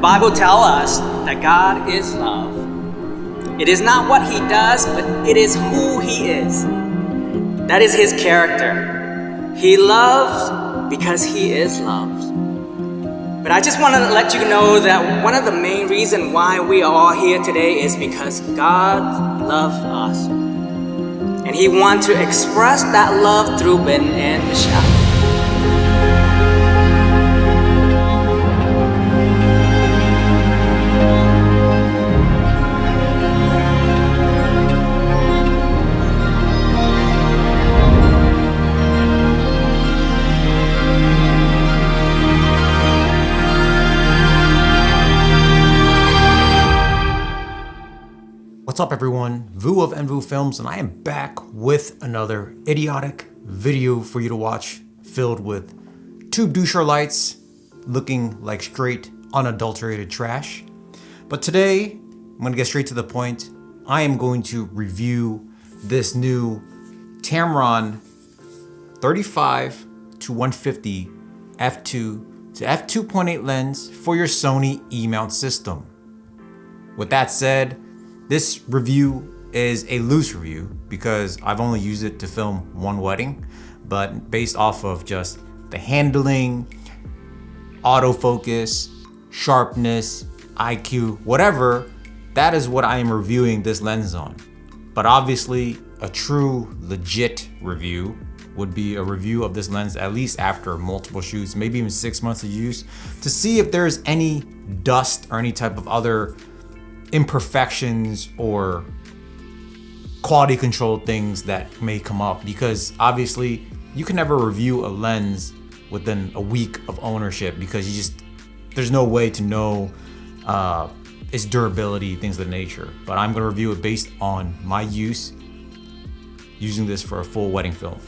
Bible tells us that God is love. It is not what he does, but it is who he is. That is his character. He loves because he is loved. But I just want to let you know that one of the main reasons why we are all here today is because God loves us. And he wants to express that love through Ben and Michelle. What's up everyone, Vu of Envu Films, and I am back with another idiotic video for you to watch filled with tube doucher lights looking like straight unadulterated trash. But today, I'm gonna get straight to the point. I am going to review this new Tamron 35 to 150 f2 to f2.8 lens for your Sony E-mount system. With that said, this review is a loose review because I've only used it to film one wedding, but based off of just the handling, autofocus, sharpness, IQ, whatever, that is what I am reviewing this lens on. But obviously, a true legit review would be a review of this lens at least after multiple shoots, maybe even 6 months of use, to see if there's any dust or any type of other imperfections or quality control things that may come up, because obviously you can never review a lens within a week of ownership because there's no way to know its durability, things of the nature. But I'm gonna review it based on my using this for a full wedding film.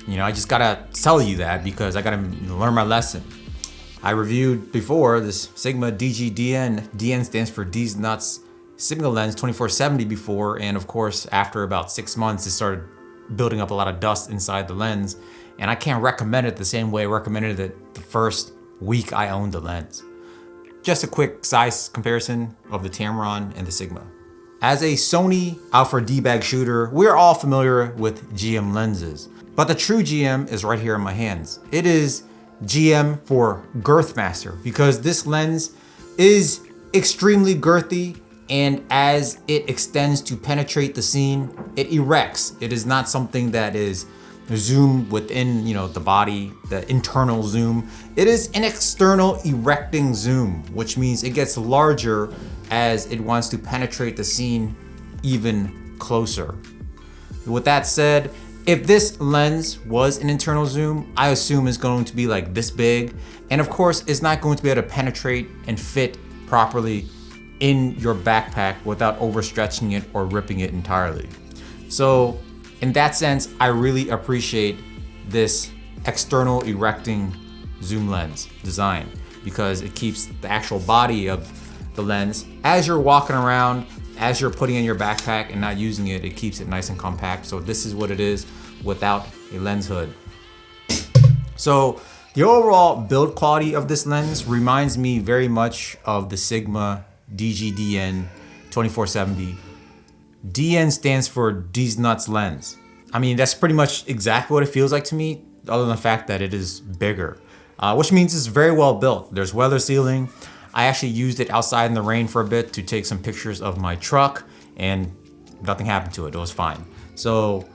You know, I just gotta tell you that because I gotta learn my lesson. I reviewed before this Sigma DGDN. DN stands for D's Nuts Sigma lens 2470 before, and of course after about 6 months it started building up a lot of dust inside the lens, and I can't recommend it the same way I recommended it the first week I owned the lens. Just a quick size comparison of the Tamron and the Sigma. As a Sony Alpha D-bag shooter, we're all familiar with GM lenses, but the true GM is right here in my hands. It is GM for Girthmaster because this lens is extremely girthy, and as it extends to penetrate the scene, it erects. It is not something that is zoomed within, the body, the internal zoom. It is an external erecting zoom, which means it gets larger as it wants to penetrate the scene even closer. With that said, if this lens was an internal zoom, I assume it's going to be like this big. And of course, it's not going to be able to penetrate and fit properly in your backpack without overstretching it or ripping it entirely. So in that sense, I really appreciate this external erecting zoom lens design because it keeps the actual body of the lens, as you're walking around, as you're putting in your backpack and not using it, it keeps it nice and compact. So this is what it is without a lens hood. So the overall build quality of this lens reminds me very much of the Sigma DGDN 2470. DN stands for D's Nuts lens. I mean, that's pretty much exactly what it feels like to me, other than the fact that it is bigger, which means it's very well built. There's weather sealing. I actually used it outside in the rain for a bit to take some pictures of my truck, and nothing happened to it. It was fine. So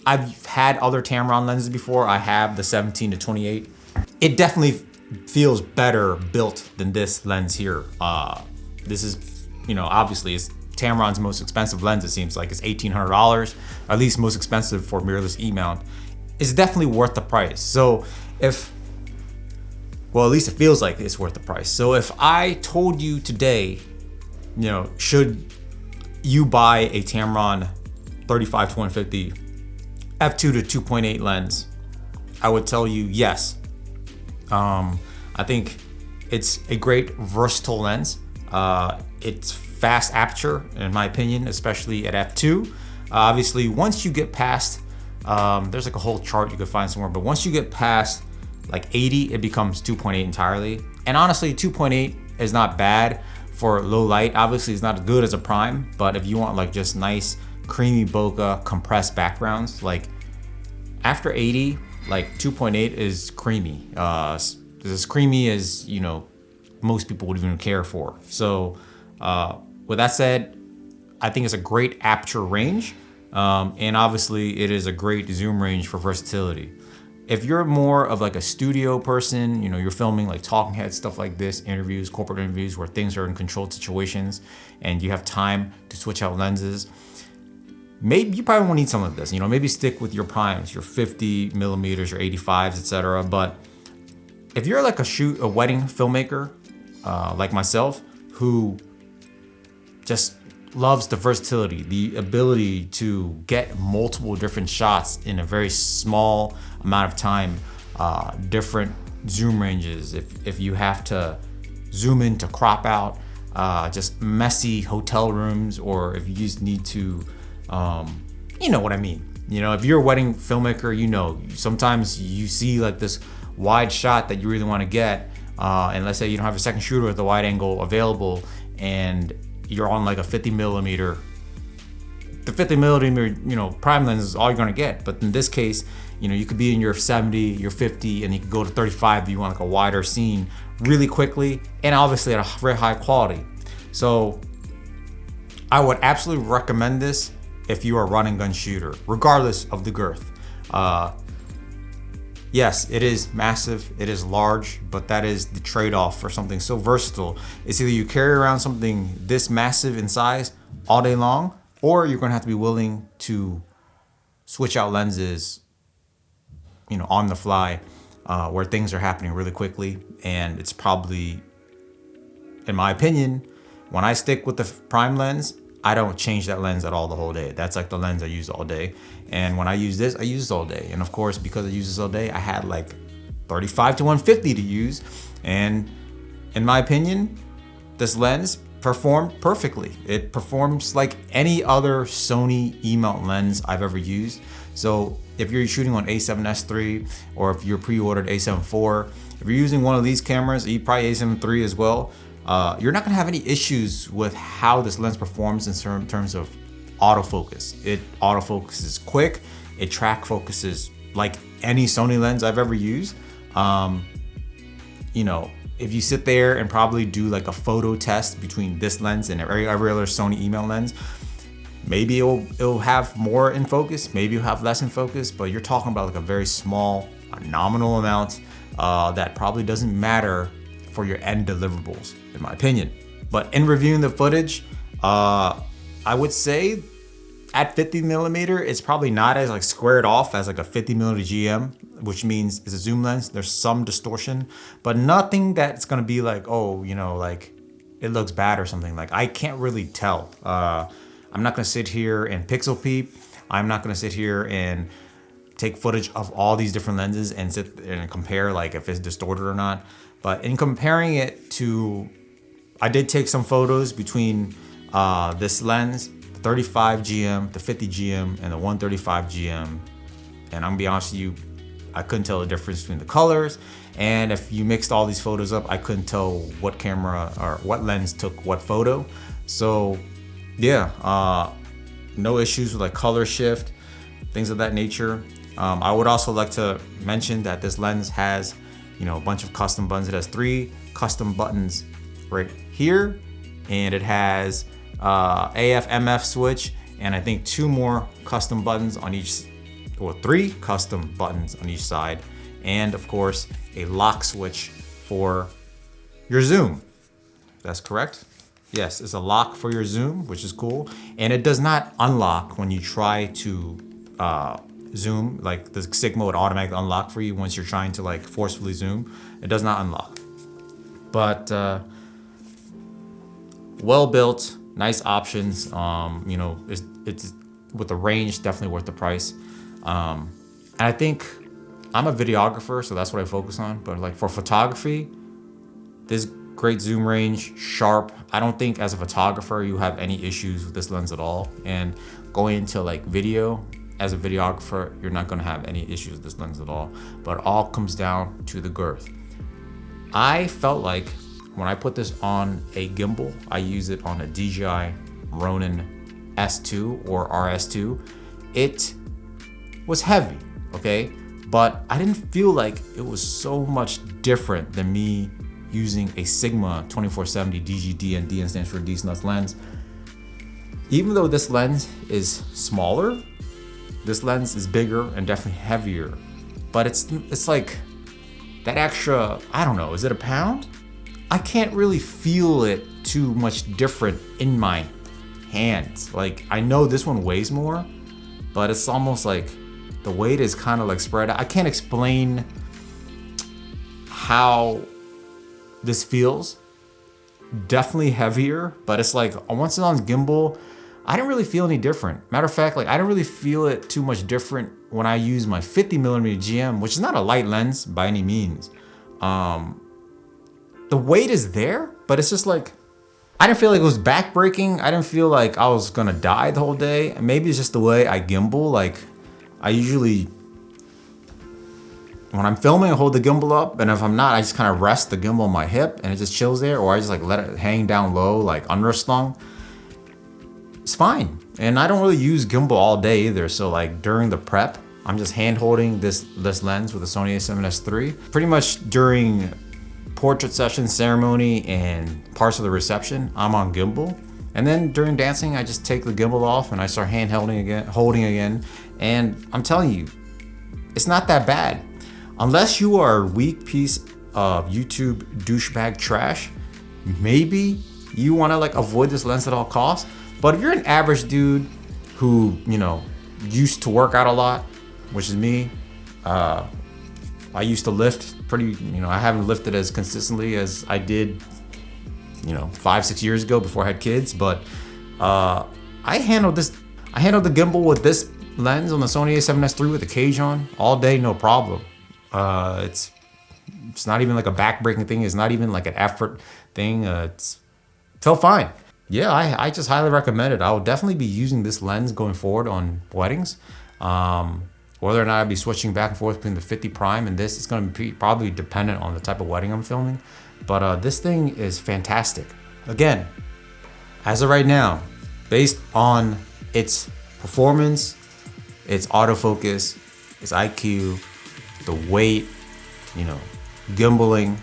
I've had other Tamron lenses before. I have the 17 to 28. It definitely feels better built than this lens here. This is, obviously it's Tamron's most expensive lens. It seems like it's $1,800, at least most expensive for mirrorless E-mount. It's definitely worth the price. So at least it feels like it's worth the price. So if I told you today, should you buy a Tamron 35 to 150 f2 to 2.8 lens, I would tell you yes. I think it's a great versatile lens. It's fast aperture, in my opinion, especially at f2. Obviously, once you get past, there's like a whole chart you could find somewhere, but once you get past like 80, it becomes 2.8 entirely. And honestly, 2.8 is not bad for low light. Obviously, it's not as good as a prime, but if you want like just nice, creamy bokeh compressed backgrounds, like after 80, like 2.8 is creamy. As creamy as, you know, most people would even care for. So with that said, I think it's a great aperture range. And obviously it is a great zoom range for versatility. If you're more of like a studio person, you know, you're filming like talking heads, stuff like this, interviews, corporate interviews where things are in controlled situations and you have time to switch out lenses, maybe you probably won't need something like this. You know, maybe stick with your primes, your 50 millimeters, your 85s, etc. But if you're like a wedding filmmaker, like myself, who just loves the versatility, the ability to get multiple different shots in a very small amount of time, different zoom ranges. If you have to zoom in to crop out just messy hotel rooms, or if you just need to, you know what I mean. You know, if you're a wedding filmmaker, you know, sometimes you see like this wide shot that you really want to get, and let's say you don't have a second shooter with the wide angle available, and you're on like a 50 millimeter. The 50 millimeter, you know, prime lens is all you're gonna get. But in this case, you know, you could be in your 70, your 50, and you could go to 35 if you want like a wider scene really quickly, and obviously at a very high quality. So I would absolutely recommend this if you are a run and gun shooter, regardless of the girth. Yes, it is massive, it is large, but that is the trade-off for something so versatile. It's either you carry around something this massive in size all day long, or you're gonna have to be willing to switch out lenses, you know, on the fly, where things are happening really quickly. And it's probably, in my opinion, when I stick with the prime lens, I don't change that lens at all the whole day. That's like the lens I use all day. And when I use this, I use this all day. And of course, because I use this all day, I had like 35 to 150 to use. And in my opinion, this lens performed perfectly. It performs like any other Sony E-mount lens I've ever used. So if you're shooting on A7S III, or if you're pre-ordered A7 IV, if you're using one of these cameras, probably A7 III as well, you're not gonna have any issues with how this lens performs in terms of autofocus. It autofocuses quick, it track focuses like any Sony lens I've ever used. You know, if you sit there and probably do like a photo test between this lens and every other Sony E-mount lens, maybe it'll have more in focus, maybe it'll have less in focus, but you're talking about like a very small, nominal amount that probably doesn't matter for your end deliverables, in my opinion. But in reviewing the footage, I would say at 50 millimeter, it's probably not as like squared off as like a 50 millimeter GM, which means it's a zoom lens. There's some distortion, but nothing that's gonna be like, oh, you know, like it looks bad or something. Like I can't really tell. I'm not gonna sit here and pixel peep. I'm not gonna sit here and take footage of all these different lenses and sit and compare like if it's distorted or not. But in comparing it to, I did take some photos between this lens, the 35 GM, the 50 GM, and the 135 GM. And I'm gonna be honest with you, I couldn't tell the difference between the colors. And if you mixed all these photos up, I couldn't tell what camera or what lens took what photo. So yeah, no issues with like color shift, things of that nature. I would also like to mention that this lens has, you know, a bunch of custom buttons. It has 3 custom buttons right here, and it has AF MF switch, and I think 2 more custom buttons on each, or 3 custom buttons on each side, and of course a lock switch for your zoom. That's correct. Yes, it's a lock for your zoom, which is cool, and it does not unlock when you try to zoom. Like the Sigma would automatically unlock for you once you're trying to like forcefully zoom. It does not unlock. But well built, nice options. You know, it's with the range, definitely worth the price. And I think I'm a videographer, so that's what I focus on. But like for photography, this great zoom range, sharp. I don't think as a photographer you have any issues with this lens at all. And going into like video, as a videographer, you're not gonna have any issues with this lens at all. But it all comes down to the girth. I felt like when I put this on a gimbal, I use it on a DJI Ronin S2 or RS2. It was heavy, okay? But I didn't feel like it was so much different than me using a Sigma 2470 DGDN. DN stands for decent nuts lens. Even though this lens is smaller, this lens is bigger and definitely heavier. But it's like that extra, I don't know, is it a pound? I can't really feel it too much different in my hands. Like, I know this one weighs more, but it's almost like the weight is kind of like spread out. I can't explain how this feels. Definitely heavier, but it's like once it's on gimbal, I didn't really feel any different. Matter of fact, like I didn't really feel it too much different when I use my 50mm GM, which is not a light lens by any means. The weight is there, but it's just like, I didn't feel like it was backbreaking. I didn't feel like I was gonna die the whole day. And maybe it's just the way I gimbal. Like, I usually, when I'm filming, I hold the gimbal up, and if I'm not, I just kind of rest the gimbal on my hip and it just chills there, or I just like let it hang down low, like underslung. It's fine. And I don't really use gimbal all day either. So like during the prep, I'm just hand holding this lens with the Sony a7S III. Pretty much during portrait session, ceremony, and parts of the reception, I'm on gimbal. And then during dancing, I just take the gimbal off and I start hand holding again. And I'm telling you, it's not that bad. Unless you are a weak piece of YouTube douchebag trash, maybe you wanna like avoid this lens at all costs. But if you're an average dude who, you know, used to work out a lot, which is me, I used to lift pretty, you know, I haven't lifted as consistently as I did, you know, 5-6 years ago before I had kids, but I handled the gimbal with this lens on the Sony a7S III with the cage on all day, no problem. It's not even like a back-breaking thing. It's not even like an effort thing. It felt fine. Yeah, I just highly recommend it. I will definitely be using this lens going forward on weddings. Whether or not I'll be switching back and forth between the 50 prime and this, it's going to be probably dependent on the type of wedding I'm filming. But this thing is fantastic. Again, as of right now, based on its performance, its autofocus, its IQ, the weight, you know, gimbaling,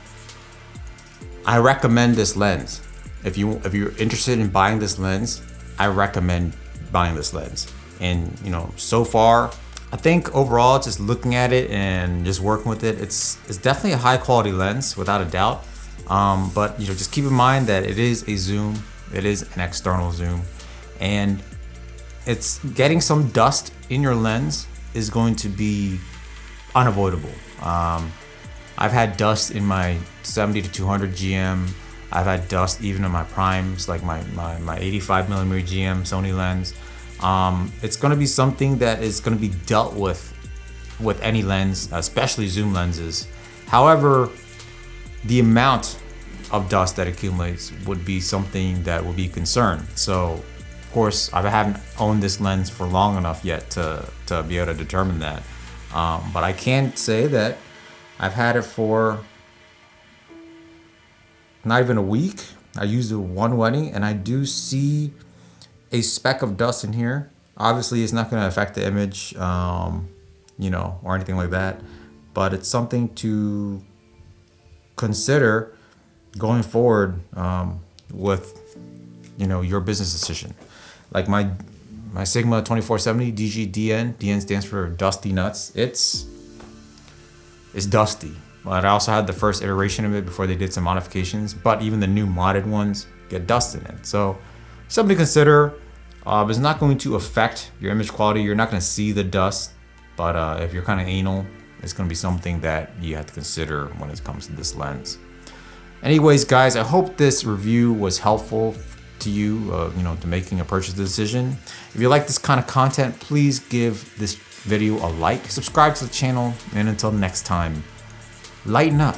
I recommend this lens. If you're interested in buying this lens, I recommend buying this lens. And you know, so far, I think overall, just looking at it and just working with it, it's definitely a high quality lens without a doubt. But you know, just keep in mind that it is a zoom, it is an external zoom, and it's getting some dust in your lens is going to be unavoidable. I've had dust in my 70 to 200 GM. I've had dust even in my primes, like my 85mm GM Sony lens. It's gonna be something that is gonna be dealt with any lens, especially zoom lenses. However, the amount of dust that accumulates would be something that would be a concern. So, of course, I haven't owned this lens for long enough yet to be able to determine that. But I can say that I've had it for not even a week. I used it one wedding and I do see a speck of dust in here. Obviously it's not going to affect the image, you know, or anything like that, but it's something to consider going forward with, you know, your business decision. Like my Sigma 2470 DGDN, DN stands for dusty nuts. It's dusty. But I also had the first iteration of it before they did some modifications, but even the new modded ones get dust in it. So something to consider. It's not going to affect your image quality. You're not going to see the dust, but if you're kind of anal, it's going to be something that you have to consider when it comes to this lens. Anyways, guys, I hope this review was helpful to you, you know, to making a purchase decision. If you like this kind of content, please give this video a like, subscribe to the channel, and until next time, lighten up.